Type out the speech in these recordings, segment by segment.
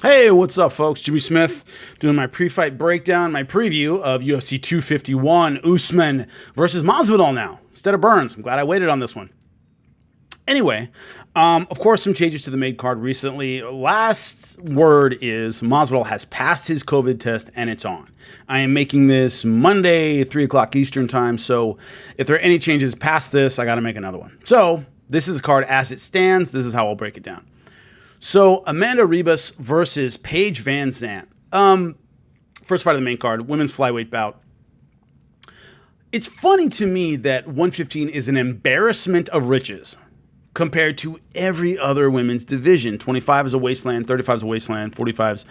Hey, what's up, folks? Jimmy Smith doing my pre-fight breakdown, my preview of UFC 251, Usman versus Masvidal now, instead of Burns. I'm glad I waited on this one. Anyway, of course, some changes to the main card recently. Last word is Masvidal has passed his COVID test and it's on. I am making this Monday, 3 o'clock Eastern time, so if there are any changes past this, I got to make another one. So this is the card as it stands. This is how I'll break it down. So Amanda Ribas versus Paige Vanzant. First fight of the main card, women's flyweight bout. It's funny to me that 115 is an embarrassment of riches compared to every other women's division. 25 is a wasteland, 35 is a wasteland, 45's.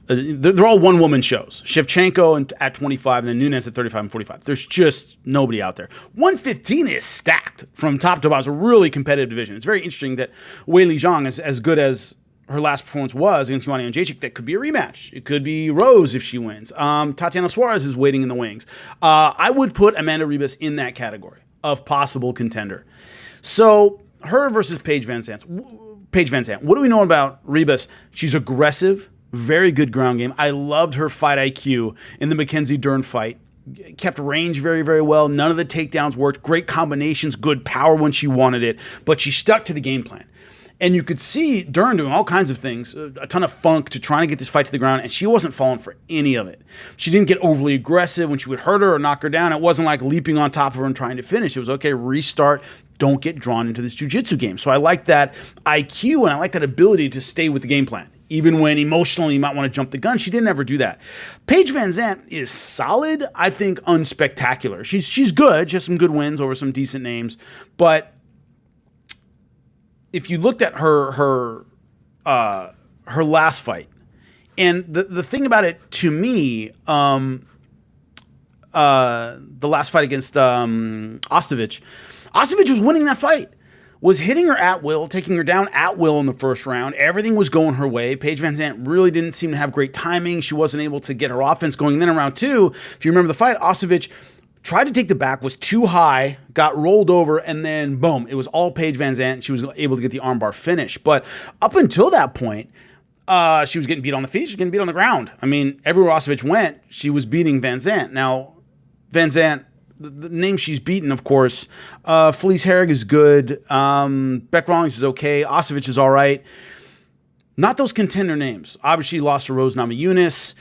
They're all one-woman shows. Shevchenko at 25 and then Nunes at 35 and 45. There's just nobody out there. 115 is stacked from top to bottom. It's a really competitive division. It's very interesting that Weili Zhang is as good as her last performance was against Joanna Jędrzejczyk. That could be a rematch. It could be Rose if she wins. Tatiana Suarez is waiting in the wings. I would put Amanda Ribas in that category of possible contender. So her versus Paige Vanzant. What do we know about Ribas? She's aggressive, very good ground game. I loved her fight IQ in the Mackenzie Dern fight. Kept range very, very well. None of the takedowns worked. Great combinations, good power when she wanted it, but she stuck to the game plan. And you could see Dern doing all kinds of things, a ton of funk to try to get this fight to the ground, and she wasn't falling for any of it. She didn't get overly aggressive when she would hurt her or knock her down. It wasn't like leaping on top of her and trying to finish. It was, okay, restart, don't get drawn into this jiu-jitsu game. So I like that IQ, and I like that ability to stay with the game plan. Even when emotionally you might want to jump the gun, she didn't ever do that. Paige Vanzant is solid, I think unspectacular. She's good, she has some good wins over some decent names, but if you looked at her last fight, and the thing about it to me, the last fight against Ostovich was winning that fight, was hitting her at will, taking her down at will in the first round. Everything was going her way. Paige Vanzant really didn't seem to have great timing. She wasn't able to get her offense going. Then in round two, if you remember the fight, Ostovich tried to take the back, was too high, got rolled over, and then boom, it was all Paige Vanzant. She was able to get the armbar finish. But up until that point, she was getting beat on the feet, she was getting beat on the ground. I mean, everywhere Ostovich went, she was beating Vanzant. Now, Vanzant, the name she's beaten, of course, Felice Herrig is good, Beck Rawlings is okay, Ostovich is all right. Not those contender names. Obviously, lost to Rose Namajunas.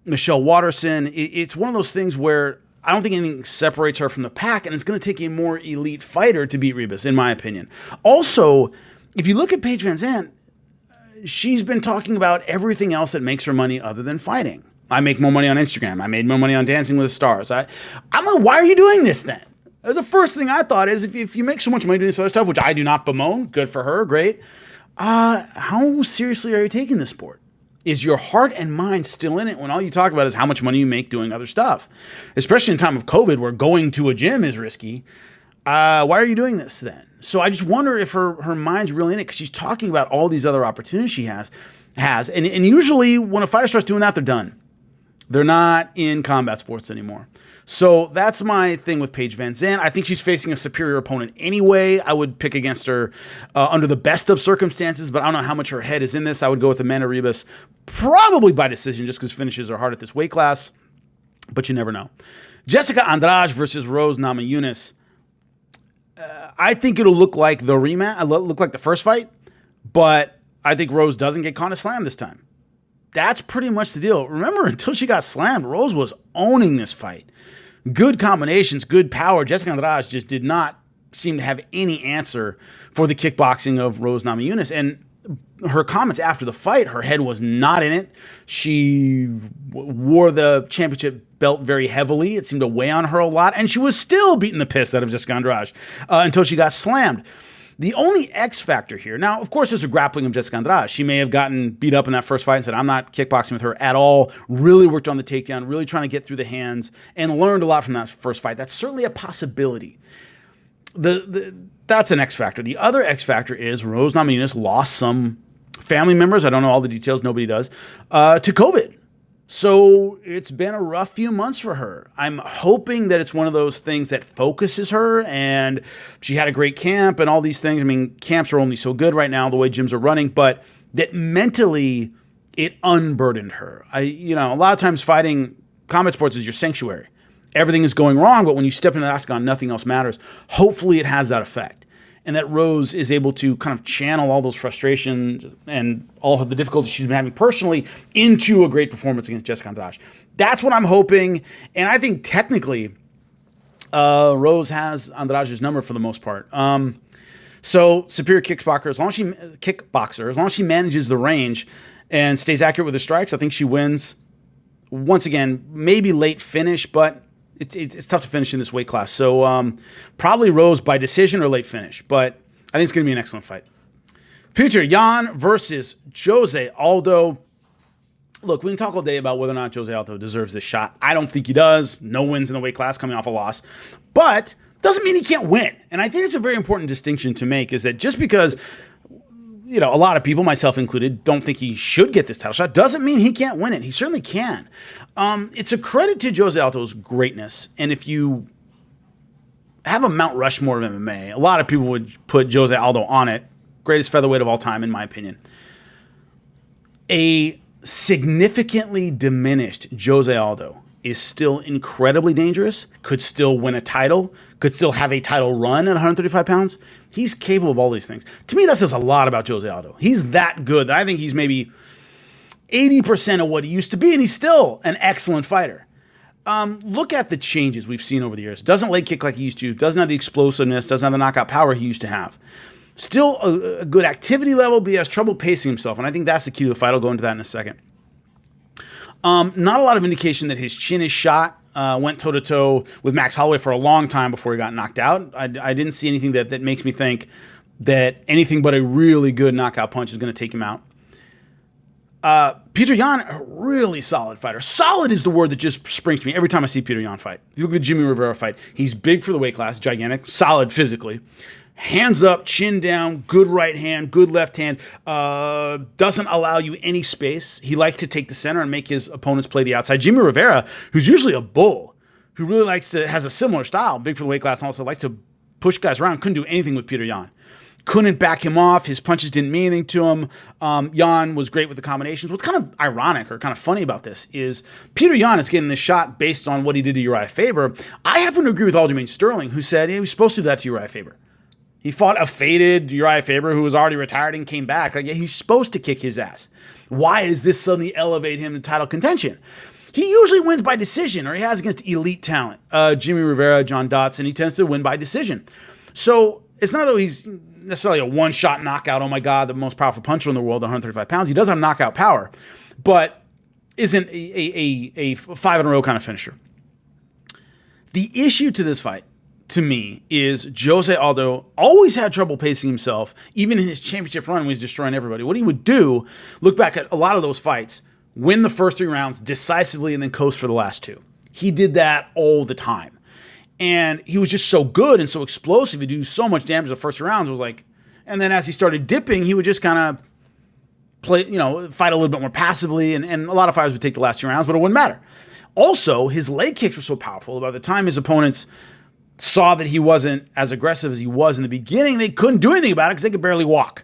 Michelle Watterson. It's one of those things where I don't think anything separates her from the pack, and it's going to take a more elite fighter to beat Ribas, in my opinion. Also, if you look at Paige Vanzant, she's been talking about everything else that makes her money other than fighting. I make more money on Instagram. I made more money on Dancing with the Stars. I'm like, why are you doing this then? The first thing I thought is if you make so much money doing this other stuff, which I do not bemoan, good for her, great. How seriously are you taking this sport? Is your heart and mind still in it when all you talk about is how much money you make doing other stuff? Especially in time of COVID where going to a gym is risky. Why are you doing this then? So I just wonder if her mind's really in it because she's talking about all these other opportunities she has. And usually when a fighter starts doing that, they're done. They're not in combat sports anymore. So that's my thing with Paige Vanzant. I think she's facing a superior opponent anyway. I would pick against her under the best of circumstances, but I don't know how much her head is in this. I would go with Amanda Ribas, probably by decision, just because finishes are hard at this weight class, but you never know. Jessica Andrade versus Rose Namajunas. I think it'll look like the rematch, look like the first fight, but I think Rose doesn't get caught in a slam this time. That's pretty much the deal. Remember, until she got slammed, Rose was owning this fight. Good combinations, good power. Jessica Andrade just did not seem to have any answer for the kickboxing of Rose Namajunas. And her comments after the fight, her head was not in it. She wore the championship belt very heavily. It seemed to weigh on her a lot. And she was still beating the piss out of Jessica Andrade until she got slammed. The only X factor here, now, of course, there's a grappling of Jessica Andrade. She may have gotten beat up in that first fight and said, I'm not kickboxing with her at all. Really worked on the takedown, really trying to get through the hands, and learned a lot from that first fight. That's certainly a possibility. That's an X factor. The other X factor is Rose Namajunas lost some family members, I don't know all the details, nobody does, to COVID. So it's been a rough few months for her. I'm hoping that it's one of those things that focuses her, and she had a great camp and all these things. I mean, camps are only so good right now, the way gyms are running, but that mentally it unburdened her. A lot of times fighting combat sports is your sanctuary. Everything is going wrong, but when you step into the octagon, nothing else matters. Hopefully it has that effect. And that Rose is able to kind of channel all those frustrations and all of the difficulties she's been having personally into a great performance against Jessica Andrade. That's what I'm hoping. And I think technically Rose has Andrade's number for the most part. So superior kickboxer, as long as she manages the range and stays accurate with her strikes, I think she wins. Once again, maybe late finish, but it's tough to finish in this weight class. So probably Rose by decision or late finish. But I think it's going to be an excellent fight. Future, Jan versus Jose Aldo. Look, we can talk all day about whether or not Jose Aldo deserves this shot. I don't think he does. No wins in the weight class coming off a loss. But doesn't mean he can't win. And I think it's a very important distinction to make, is that just because a lot of people, myself included, don't think he should get this title shot, doesn't mean he can't win it. He certainly can. It's a credit to Jose Aldo's greatness. And if you have a Mount Rushmore of MMA, a lot of people would put Jose Aldo on it. Greatest featherweight of all time, in my opinion. A significantly diminished Jose Aldo is still incredibly dangerous, could still win a title, could still have a title run at 135 pounds. He's capable of all these things. To me, that says a lot about Jose Aldo. He's that good that I think he's maybe 80% of what he used to be, and he's still an excellent fighter. Look at the changes we've seen over the years. Doesn't leg kick like he used to, doesn't have the explosiveness, doesn't have the knockout power he used to have. Still a good activity level, but he has trouble pacing himself, and I think that's the key to the fight. I'll go into that in a second. Not a lot of indication that his chin is shot. Went toe-to-toe with Max Holloway for a long time before he got knocked out. I didn't see anything that makes me think that anything but a really good knockout punch is going to take him out. Peter Yan, a really solid fighter. Solid is the word that just springs to me every time I see Peter Yan fight. You look at the Jimmy Rivera fight. He's big for the weight class, gigantic, solid physically. Hands up, chin down, good right hand, good left hand. Doesn't allow you any space. He likes to take the center and make his opponents play the outside. Jimmy Rivera, who's usually a bull, who really has a similar style, big for the weight class, and also likes to push guys around, couldn't do anything with Peter Yan. Couldn't back him off. His punches didn't mean anything to him. Yan was great with the combinations. What's kind of ironic or kind of funny about this is Peter Yan is getting this shot based on what he did to Uriah Faber. I happen to agree with Aljamain Sterling, who said he was supposed to do that to Uriah Faber. He fought a faded Uriah Faber who was already retired and came back. He's supposed to kick his ass. Why is this suddenly elevate him to title contention? He usually wins by decision, or he has against elite talent. Jimmy Rivera, John Dotson, he tends to win by decision. So it's not that he's necessarily a one-shot knockout, oh my God, the most powerful puncher in the world, 135 pounds. He does have knockout power, but isn't a five-in-a-row kind of finisher. The issue to this fight, to me, is Jose Aldo always had trouble pacing himself, even in his championship run when he was destroying everybody. What he would do, look back at a lot of those fights, win the first 3 rounds decisively and then coast for the last 2. He did that all the time. And he was just so good and so explosive. He'd do so much damage the first 3 rounds. It was like, and then as he started dipping, he would just kind of play, fight a little bit more passively. And a lot of fighters would take the last 2 rounds, but it wouldn't matter. Also, his leg kicks were so powerful. By the time his opponents saw that he wasn't as aggressive as he was in the beginning, they couldn't do anything about it because they could barely walk.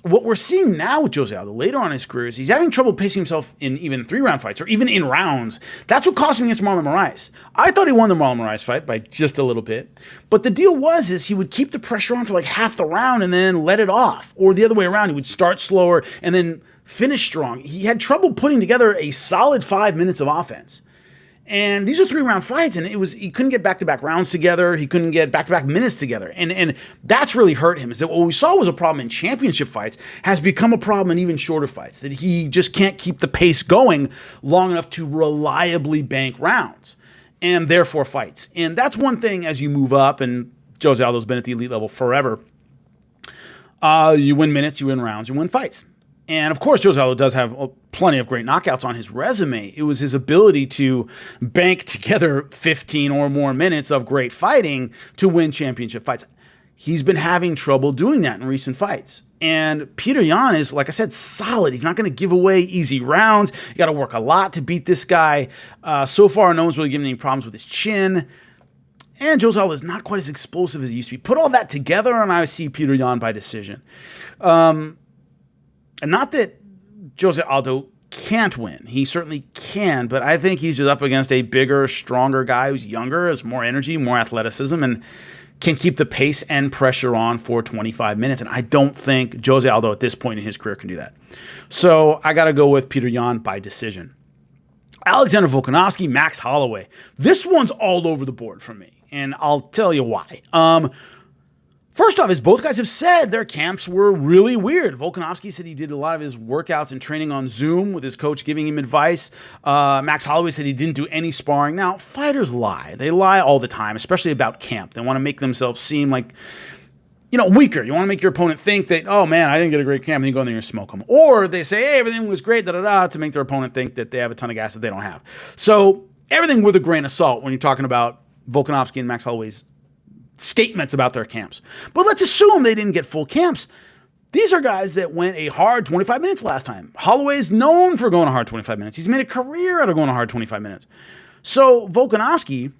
What we're seeing now with Jose Aldo later on in his career is he's having trouble pacing himself in even 3-round fights or even in rounds. That's what cost him against Marlon Moraes. I thought he won the Marlon Moraes fight by just a little bit. But the deal is he would keep the pressure on for like half the round and then let it off. Or the other way around, he would start slower and then finish strong. He had trouble putting together a solid 5 minutes of offense. And these are 3-round fights, and he couldn't get back-to-back rounds together. He couldn't get back-to-back minutes together. And that's really hurt him, is that what we saw was a problem in championship fights has become a problem in even shorter fights, that he just can't keep the pace going long enough to reliably bank rounds and therefore fights. And that's one thing as you move up, and Jose Aldo's been at the elite level forever. You win minutes, you win rounds, you win fights. And of course, Jose Aldo does have plenty of great knockouts on his resume. It was his ability to bank together 15 or more minutes of great fighting to win championship fights. He's been having trouble doing that in recent fights. And Peter Yan is, like I said, solid. He's not going to give away easy rounds. You got to work a lot to beat this guy. So far, no one's really given any problems with his chin. And Jose Aldo is not quite as explosive as he used to be. Put all that together, and I see Peter Yan by decision. And not that Jose Aldo can't win. He certainly can, but I think he's just up against a bigger, stronger guy who's younger, has more energy, more athleticism, and can keep the pace and pressure on for 25 minutes. And I don't think Jose Aldo at this point in his career can do that. So I got to go with Peter Yan by decision. Alexander Volkanovski, Max Holloway. This one's all over the board for me, and I'll tell you why. First off, as both guys have said, their camps were really weird. Volkanovski said he did a lot of his workouts and training on Zoom with his coach giving him advice. Max Holloway said he didn't do any sparring. Now, fighters lie. They lie all the time, especially about camp. They want to make themselves seem like, weaker. You want to make your opponent think that, oh man, I didn't get a great camp, and then you go in there and smoke them. Or they say, hey, everything was great, to make their opponent think that they have a ton of gas that they don't have. So everything with a grain of salt when you're talking about Volkanovski and Max Holloway's statements about their camps. But let's assume they didn't get full camps. These are guys that went a hard 25 minutes last time. Holloway is known for going a hard 25 minutes. He's made a career out of going a hard 25 minutes. So Volkanovski,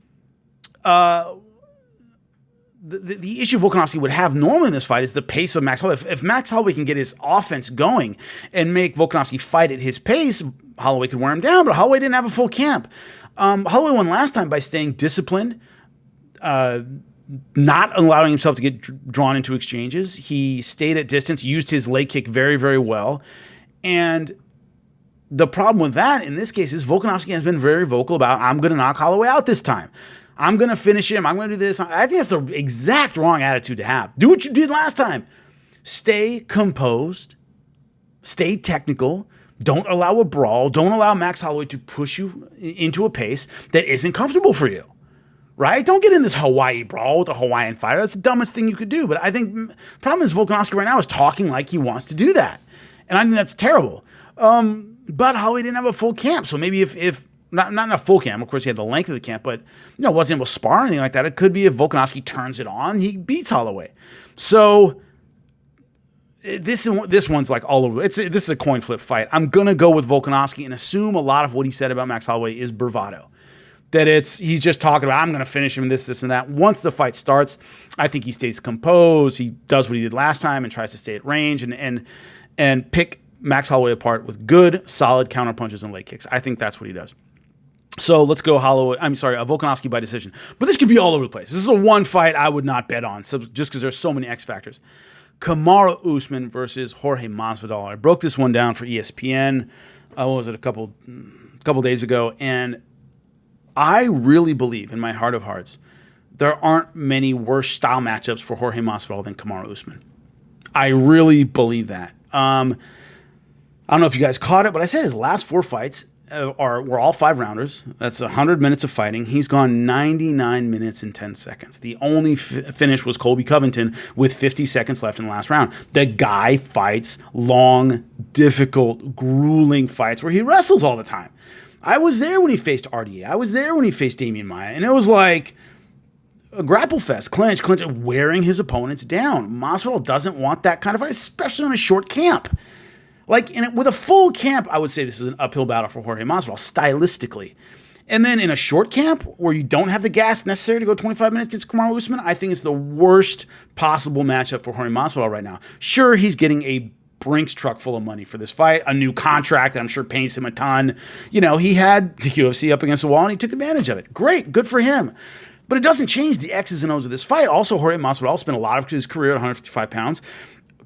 the issue Volkanovski would have normally in this fight is the pace of Max Holloway. If Max Holloway can get his offense going and make Volkanovski fight at his pace, Holloway could wear him down, but Holloway didn't have a full camp. Holloway won last time by staying disciplined, not allowing himself to get drawn into exchanges. He stayed at distance, used his leg kick very, very well. And the problem with that in this case is Volkanovski has been very vocal about, I'm going to knock Holloway out this time. I'm going to finish him. I'm going to do this. I think that's the exact wrong attitude to have. Do what you did last time. Stay composed. Stay technical. Don't allow a brawl. Don't allow Max Holloway to push you into a pace that isn't comfortable for you. Right? Don't get in this Hawaii brawl with a Hawaiian fighter. That's the dumbest thing you could do. But I think the problem is Volkanovski right now is talking like he wants to do that. And I think that's terrible. But Holloway didn't have a full camp. So maybe if not a full camp, of course he had the length of the camp, but wasn't able to spar or anything like that. It could be if Volkanovski turns it on, he beats Holloway. So this one's like all over. This is a coin flip fight. I'm going to go with Volkanovski and assume a lot of what he said about Max Holloway is bravado. That he's just talking about, I'm going to finish him, this, and that. Once the fight starts, I think he stays composed. He does what he did last time and tries to stay at range and pick Max Holloway apart with good, solid counter punches and leg kicks. I think that's what he does. So let's go Volkanovski by decision. But this could be all over the place. This is a one fight I would not bet on, so just because there's so many X factors. Kamaru Usman versus Jorge Masvidal. I broke this one down for ESPN. What was it, a couple days ago, and I really believe in my heart of hearts there aren't many worse style matchups for Jorge Masvidal than Kamaru Usman. I really believe that. I don't know if you guys caught it, but I said his last 4 fights were all 5-rounders. That's 100 minutes of fighting. He's gone 99 minutes and 10 seconds. The only finish was Colby Covington with 50 seconds left in the last round. The guy fights long, difficult, grueling fights where he wrestles all the time. I was there when he faced RDA. I was there when he faced Damian Maia. And it was like a grapple fest. Clinch, wearing his opponents down. Masvidal doesn't want that kind of fight, especially on a short camp. With a full camp, I would say this is an uphill battle for Jorge Masvidal, stylistically. And then in a short camp, where you don't have the gas necessary to go 25 minutes against Kamaru Usman, I think it's the worst possible matchup for Jorge Masvidal right now. Sure, he's getting a Brinks truck full of money for this fight, a new contract that I'm sure pays him a ton. He had the UFC up against the wall and he took advantage of it. Great, good for him. But it doesn't change the X's and O's of this fight. Also, Jorge Masvidal spent a lot of his career at 155 pounds.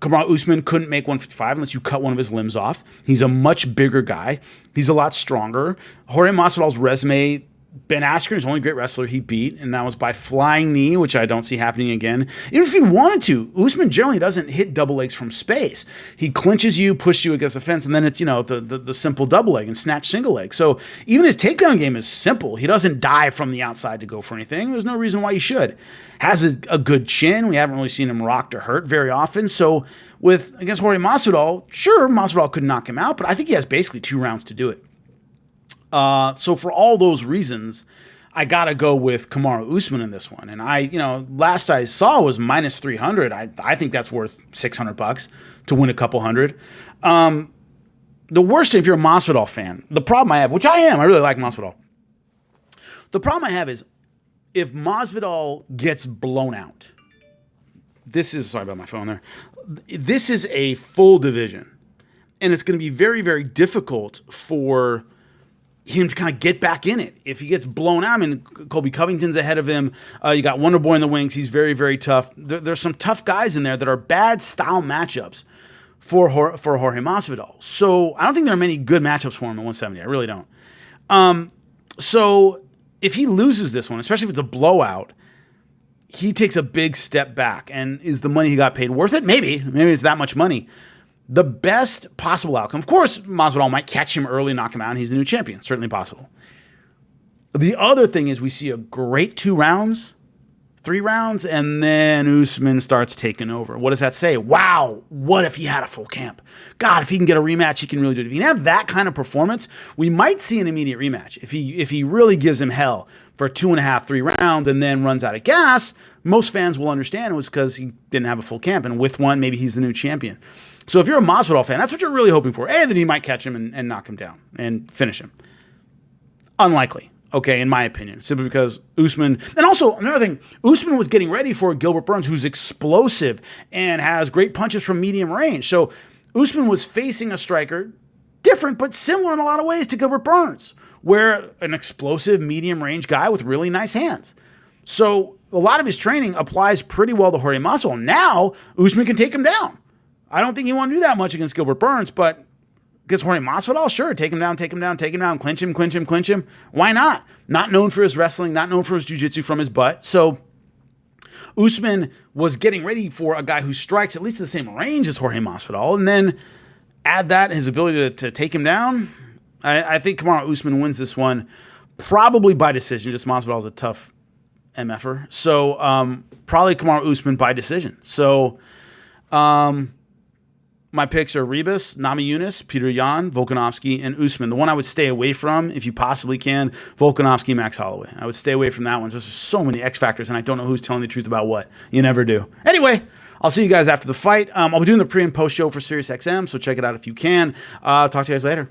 Kamaru Usman couldn't make 155 unless you cut one of his limbs off. He's a much bigger guy. He's a lot stronger. Jorge Masvidal's resume, Ben Askren is the only great wrestler he beat, and that was by flying knee, which I don't see happening again. Even if he wanted to, Usman generally doesn't hit double legs from space. He clinches you, pushes you against the fence, and then it's, the simple double leg and snatch single leg. So even his takedown game is simple. He doesn't dive from the outside to go for anything. There's no reason why he should. Has a good chin. We haven't really seen him rocked or hurt very often. So against Jorge Masvidal, sure, Masvidal could knock him out, but I think he has basically 2 rounds to do it. So for all those reasons, I got to go with Kamaru Usman in this one. And last I saw was minus 300. I think that's worth $600 to win a couple hundred. The worst thing, if you're a Masvidal fan, the problem I have, which I am, I really like Masvidal. The problem I have is if Masvidal gets blown out, sorry about my phone there. This is a full division. And it's going to be very, very difficult for him to kind of get back in it. If he gets blown out, I mean, Colby Covington's ahead of him. You got Wonder Boy in the wings. He's very, very tough. There's some tough guys in there that are bad style matchups for Jorge Masvidal. So I don't think there are many good matchups for him at 170. I really don't. So if he loses this one, especially if it's a blowout, he takes a big step back. And is the money he got paid worth it? Maybe. Maybe it's that much money. The best possible outcome, of course, Masvidal might catch him early, knock him out, and he's the new champion. Certainly possible. The other thing is we see a great 2 rounds, 3 rounds, and then Usman starts taking over. What does that say? Wow, what if he had a full camp? God, if he can get a rematch, he can really do it. If he can have that kind of performance, we might see an immediate rematch. If he really gives him hell for 2.5, 3 rounds and then runs out of gas, most fans will understand it was because he didn't have a full camp. And with one, maybe he's the new champion. So if you're a Masvidal fan, that's what you're really hoping for. A, that he might catch him and knock him down and finish him. Unlikely, okay, in my opinion, simply because Usman, and also another thing, Usman was getting ready for Gilbert Burns, who's explosive and has great punches from medium range. So Usman was facing a striker different but similar in a lot of ways to Gilbert Burns, where an explosive medium range guy with really nice hands. So a lot of his training applies pretty well to Jorge Masvidal. Now Usman can take him down. I don't think he want to do that much against Gilbert Burns, but against Jorge Masvidal, sure, take him down, clinch him. Why not? Not known for his wrestling, not known for his jiu-jitsu from his butt. So Usman was getting ready for a guy who strikes at least the same range as Jorge Masvidal, and then add that, his ability to take him down. I think Kamaru Usman wins this one, probably by decision. Just Masvidal is a tough MFer. So probably Kamaru Usman by decision. So my picks are Ribas, Namajunas, Peter Yan, Volkanovski, and Usman. The one I would stay away from, if you possibly can, Volkanovski, Max Holloway. I would stay away from that one. There's so many X factors, and I don't know who's telling the truth about what. You never do. Anyway, I'll see you guys after the fight. I'll be doing the pre and post show for SiriusXM, so check it out if you can. Talk to you guys later.